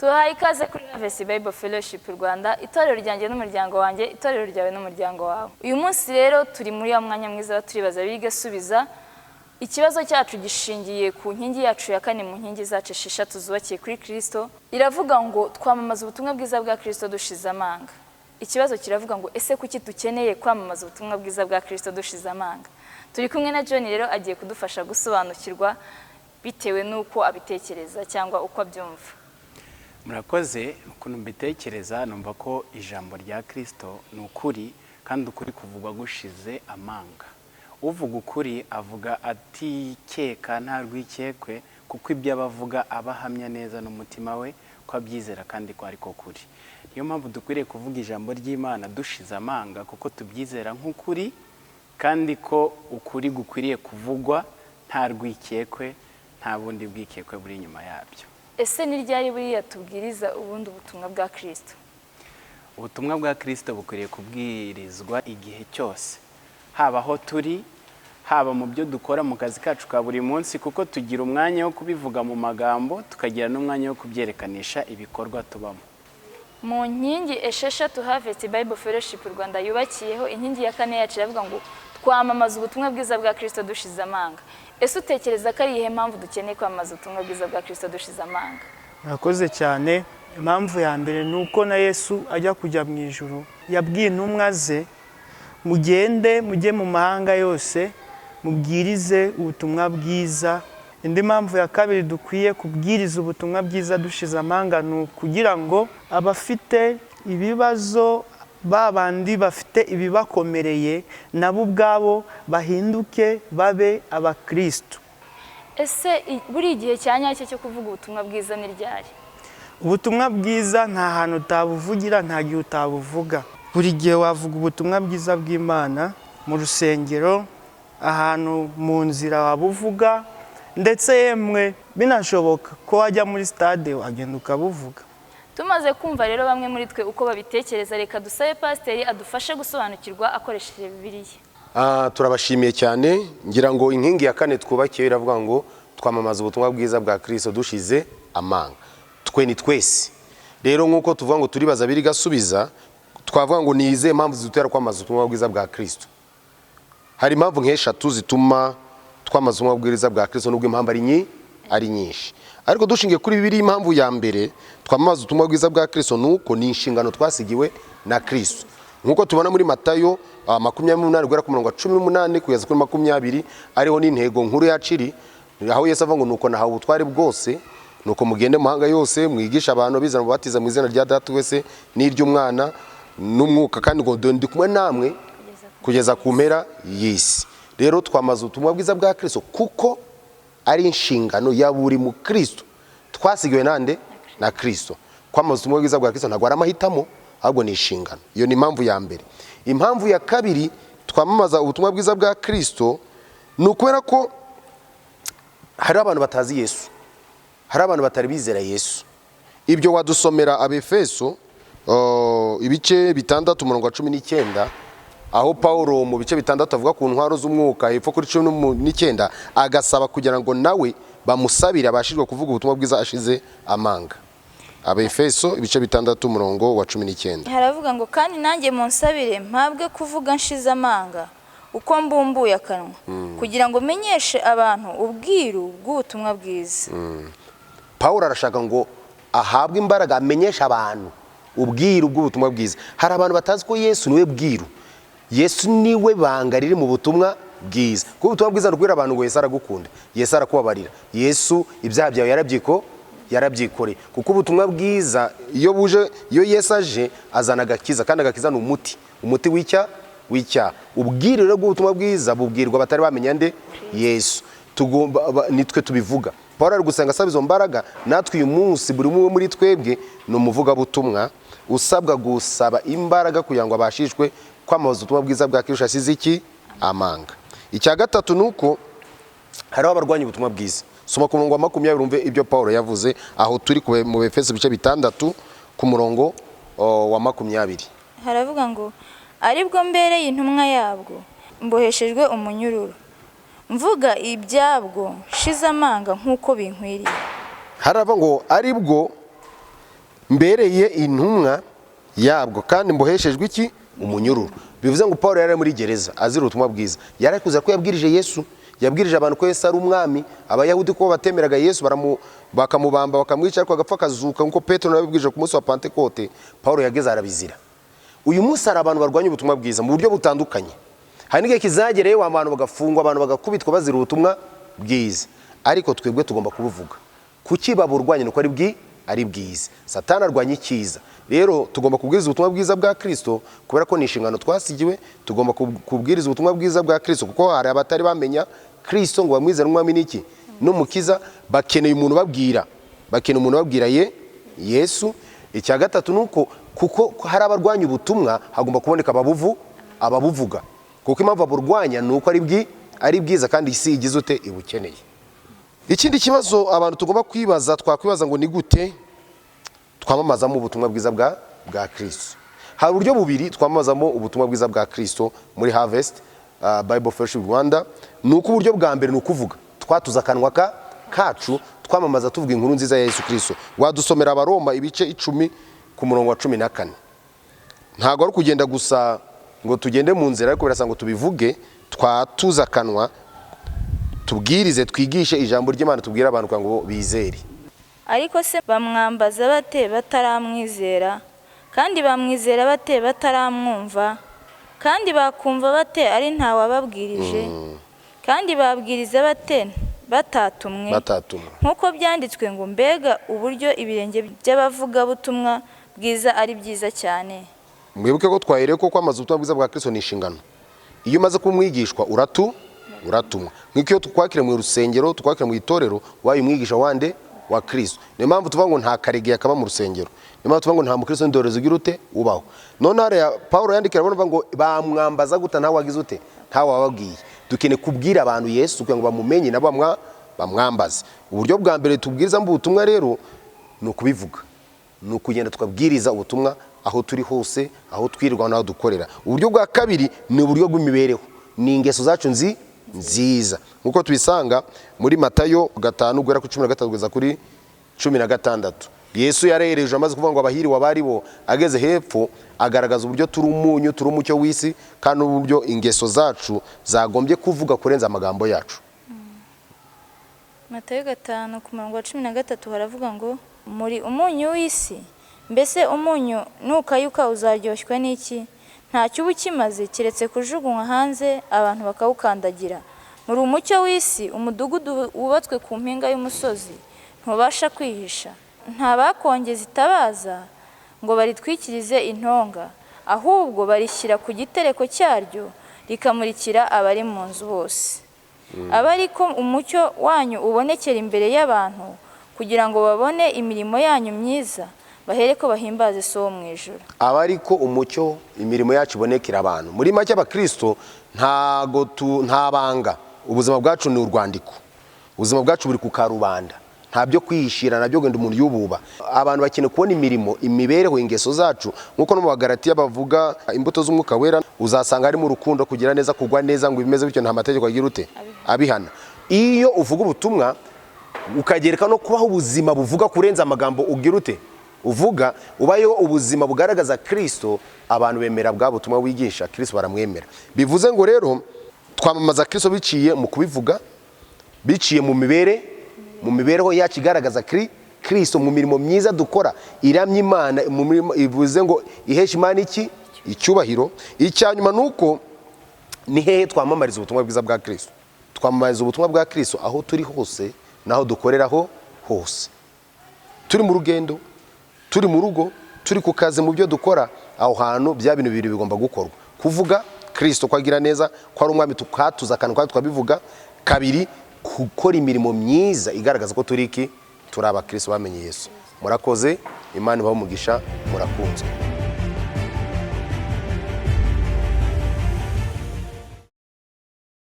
Tuhaye ikaze kuri Harvest Bible Fellowship Rwanda, itorero ryanjye n'umuryango wanjye, itorero ryawe n'umuryango wawe. Uyu munsi rero turi muri ya mwanya mwiza wa turibaza bigasubiza. Ikibazo cyacu gishingiye ku nkingi yacu ya kane mu nkingi zacu 6 zubakiye kuri Kristo. Iravuga ngo twamamaza ubutumwa bwiza bwa Kristo dushize amanga. Ikibazo kiravuga ngo ese kuki dukeneye kwamamaza ubutumwa bwiza bwa Kristo dushize amanga? Turi kumwe na John rero agiye kudufasha gusobanukirwa bitewe nuko abitekereza cyangwa uko abyumva. Murakoze, ukuntu mbitekereza numva ko ijambo rya Kristo ni ukuri kandi ukuri kuvugwa gushize amanga. Uvuga ukuri avuga atikeka nta rwikekwe kuko ibyo abavuga abahamya neza n'umutima we ko abyizera kandi ko ariko kuri. Niyo mpamvu dukwiriye kuvuga ijambo ry'Imana dushize amanga kuko tubyizera nk'ukuri kandi ko ukuri gukwiriye kuvugwa nta rwikekwe nta bundi bwikekwe buri inyuma yabyo. Ese ni ryari buriya tubwiriza ubundi ubutumwa bwa Kristo? Ubutumwa bwa Kristo bukwiriye kubwirizwa igihe cyose, haba aho turi, haba mu byo dukora mu kazi kacu ka buri munsi, kuko tugira umwanya wo kubivuga mu magambo, tukagira n'umwanya wo kubyerekanisha ibikorwa tubamo. Mu nkingi 6 Harvest Bible Fellowship Rwanda yubakiyeho, inkingi ya kane yacu iravuga ngo twamamaza ubutumwa bwiza bwa Kristo dushize amanga. Ese utekereza ko ari ihe mpamvu dukeneye kwamamaza ubutumwa bwiza bwa Kristo dushize amanga? Murakoze cyane. Impamvu ya mbere nuko na Yesu ajya kujya mu ijuru yabwiye intumwa ze, mugende mujye mu mahanga yose mubwirize ubutumwa bwiza. Indi mpamvu ya kabiri dukwiye kubwiriza ubutumwa bwiza dushize amanga ni kugira ngo abafite ibibazo babandi bafite ibibakomereye nabo ubwabo bahinduke babe abakristo. Ese buri gihe cyanyacyo cyo kuvuga ubutumwa bwiza ni ryari? Ubutumwa bwiza nta hantu utabuvugira, nta gihe utabuvuga. Buri gihe wavuga ubutumwa bwiza bw'Imana mu rusengero, ahantu mu nzira wabuvuga, ndetse yemwe binashoboka ko wajya muri stade wagenda ukabuvuga. Tumaze kumva rero bamwe muri twe uko babitekereza, reka dusabe pasiteri adufashe gusobanukirwa akoresheje Bibiliya. Turabashimiye cyane. Ngira ngo inkingi ya kane twubakiye iravuga ngo twamamaza ubutumwa bwiza bwa Kristo dushize amanga. Twe ni twese. Rero nkuko tuvuga ngo turibaza birigasubiza, twavuga ngo nize impamvu zitera kwamamaza ubutumwa bwiza bwa Kristo. Hari impamvu nk'eshatu zituma twamamaza ubutumwa bwiza bwa Kristo, nubwo impamvu ari nyinshi. Ariko dushingiye kuri Bibiliya, impamvu ya mbere twamamaza ubutumwa bwiza bwa Kristo nuko ni inshingano twasigiwe na Kristo. Nkuko tubona muri Matayo 28:18 kugeza kuri 20 ariho n'intego nkuru yaciri, aho Yesu avuga ngo nuko nahawe ubutware bwose, nuko mugende mu mahanga yose mwigisha abantu bizana mubatiza mu izina rya Data wese n'iry'Umwana n'Umwuka, kandi ngo ndi kumwe namwe kugeza ku mpera y'isi. Rero twamamaza ubutumwa bwiza bwa Kristo kuko ari inshingano ya buri mu Kristo twasigiwe nande na Kristo. Kwamamaza ubutumwa bwiza bwa Kristo ntabwo ari amahitamo, ahubwo ni inshingano. Iyo ni impamvu ya mbere. Impamvu ya kabiri twamamaza ubutumwa bwiza bwa Kristo ni ukubera ko hari abantu batazi Yesu, hari abantu batari bizera Yesu. Ibyo wadusomera Abefeso ibice 6:19, aho Paulo mu bice 6 avuga ku ntwaro z'umwuka hepfo kuri 19 agasaba kugira ngo nawe bamusabire abashijwe kuvuga ubutumwa bwiza ashize amanga. Abefeso ibice 6:19 haravuga ngo kandi nanjye munsabire mpabwe kuvuga nshize amanga uko mbumbuye akanwa kugira ngo menyeshe abantu ubwiru bw'ubutumwa bwiza. Paulo arashaka ngo ahabwe imbaraga amenyesha abantu ubwiru bw'ubutumwa bwiza. Hari abantu batazi ko Yesu niwe bwiru, Yesu niwe banga riri mu butumwa bwiza. Kuko ubutumwa bwiza rubwira abantu ngo Yesu aragukunda, Yesu arakubabarira, Yesu ibyaha byawe yarabyikoreye. Kuko ubutumwa bwiza iyo Yesu aje azana agakiza, kandi agakiza ni umuti w'icyaha. Ubwiriro rero bw'ubutumwa bwiza bubwirwa batari bamenya nde Yesu. Tugomba nitwe tubivuga. Paulo ari gusanga asaba izo mbaraga, natwe uyu munsi buri umwe muri twebwe ni umuvuga butumwa usabwa gusaba imbaraga kugira ngo abashishwe kwamamaza ubutumwa bwiza bwa Kristo asize iki amanga. Icya gatatu nuko hariho abarwanya ubutumwa bwiza. Soma ku murongo wa 20 urumve ibyo Paulo yavuze, aho turi mu Befeso bice 6 ku murongo wa 20. Haravuga ngo aribwo mbereye intumwa yabwo mboheshejwe umunyururu, mvuga ibyabwo shize amanga nkuko binkwiriye. Harava ngo aribwo mbereye intumwa yabwo kandi mboheshejwe iki umunyururu. Bivuze ngo Paulo yari muri gereza azira ubutumwa bwiza, yari kuza ko yabwirije Yesu, yabwirije abantu ko Yesu ari umwami. Abayahudi ko batemeraga Yesu bakamubamba bakamwica, ariko agapfa akazuka nkuko Petero nabibwirije ku munsi wa Pentekote. Paulo yageze arabizira. Uyu munsi hari abantu barwanya ubutumwa bwiza mu buryo butandukanye. Hari n'igihe kizagereyeho abantu bagafungwa, abantu bagakubitwa bazira ubutumwa bwiza, ariko twebwe tugomba kubuvuga. Kuki baburwanya? Nuko ari bwiza. Satani arwanya icyiza. Rero tugomba kubwiriza ubutumwa bwiza bwa Kristo, kubera ko ni inshingano twasigiwe. Tugomba kubwiriza ubutumwa bwiza bwa Kristo, kuko hari abatari bamenya Kristo ngo bamwizere n'umwami n'iki n'umukiza. Bakeneye umuntu babwira Yesu. Icya gatatu nuko kuko hari abarwanya ubutumwa, hagomba kuboneka ababuvuga. Kuko impamvu aburwanya nuko ari bwiza kandi isi igize ute ibukeneye. Ikindi kibazo abantu tugomba twakwibaza ngo ni gute twamamazamo ubutumwa bwiza bwa Kristo. Hari uburyo bubiri twamamazamo ubutumwa bwiza bwa Kristo muri Harvest Bible Fellowship Rwanda. Nuko uburyo bwa mbere nukuvuga, twatuza akanwa kacu twamamaza tuvuga inkuru nziza ya Yesu Kristo. Wadusomera Abaroma ibice 10 ku murongo wa 14. Ntago ari kugenda gusa ngo tugende mu nzira, ariko birasanga tubivuge, twatuza akanwa tubwirize, twigishe ijambo ry'Imana, tubwire abantu ngo bizere. Ariko se bamwambaza bate bataramwizera? Kandi bamwizera bate bataramwumva? Kandi bakumva bate ari nta wababwirije? Kandi babwiriza bate batatumwe? Nkuko byanditswe ngo mbega uburyo ibirenge by'abavuga butumwa bwiza ari byiza cyane. Mwibuke ko twahereye ko kwamaza ubutumwa bwiza bwa Kristo ni inshingano. Iyo umaze kumwigishwa uratumwa. Nk'iko twakire mu rusengero, twakire mu itorero, wayi umwigisha wande wa Kristo. Niyo mpamvu tuvuga ngo nta karege yakaba mu rusengero. Niyo mpamvu tuvuga ngo nta mukristo ndoreze ugira ute ubaho. None hari Paulo yandikira abona ngo bamwambaza guta nta wagize ute nta wababwiye. Dukene kubwira abantu Yesu kugira ngo bamumenye nabo bamwambaze. Uburyo bwa mbere tubwiriza mu butumwa rero ni ukubivuga. Ni ukugenda tukabwiriza ubutumwa aho turi hose, aho twirirwa naho dukorera. Uburyo bwa kabiri ni uburyo bw'imibereho, ni ingeso zacu nziza. Nkuko tubisanga muri Matayo 5 guhera ku 13 kugeza kuri 16. Yesu yarehereje amaze kuvuga ngo abahiriwe abari bo, ageze hepfo agaragaza uburyo turi umunyu, turi umucyo w'isi, kandi uburyo ingeso zacu zagombye kuvuga kurenza amagambo yacu. Matayo 5 ku murongo wa 13 haravuga ngo muri umunyu w'isi, mbese umunyu nukayuka uzaryoshwa n'iki? Ntacyo uba ukimaze keretse kujugunywa hanze abantu bakawukandagira. Muri umucyo w'isi, umudugudu wubatswe ku mpinga y'umusozi ntubasha kwihisha. Nta bakongeza itabaza ngo baritwikirize intonga, ahubwo barishyira ku gitereko cyaryo rikamurikira abari mu nzu bose. Aba ariko umucyo wanyu ubonekera imbere y'abantu, kugira ngo babone imirimo yanyu myiza, bahereko bahimbaze So wo mu ijuru. Aba ariko umucyo imirimo yacu ibonekera abantu. Muri make abakristo nta banga. Ubuzima bwacu ni urwandiko. Ubuzima bwacu buri ku karubanda. Nta byo kwihishira, nabyo genda umuntu yububa. Abantu bakeneye kubona imirimo, imibereho, ingeso zacu. Nkuko no mu Bagalatiya bavuga imbuto z'umwuka wera, uzasanga harimo urukundo, kugira neza, kugwa neza, ngo ibimeze bityo nta mategeko agira ute abihana. Iyo uvuga ubutumwa ukagereka no kubaho ubuzima buvuga kurenza amagambo ugira ute uvuga, ubayeho ubuzima bugaragaza Kristo, abantu bemera bwa butumwa wigisha, Kristo baramwemera. Bivuze ngo rero twamamaza Kristo biciye mu kubivuga, biciye mu mibereho yacu igaragaza Kristo, mu mirimo myiza dukora iramya Imana, mu mirimo ivuze ngo ihesha Imana iki icyubahiro. Icyanyuma nuko ni hehe twamamariza ubutumwa bwiza bwa Kristo. Twamamariza ubutumwa bwa Kristo aho turi hose, naho dukoreraho hose. Turi mu rugendo, turi mu rugo, turi ku kazi, mu byo dukora, aho hantu bya bintu bibiri bigomba gukorwa. Kuvuga Kristo kwagira neza, kwa ari umwami, tukatuza akantu kwa twabivuga. Kabiri, gukora imirimo myiza igaragaza ko turi abakristo bamenye Yesu. Murakoze, Imana ibahe umugisha, murakunzwe.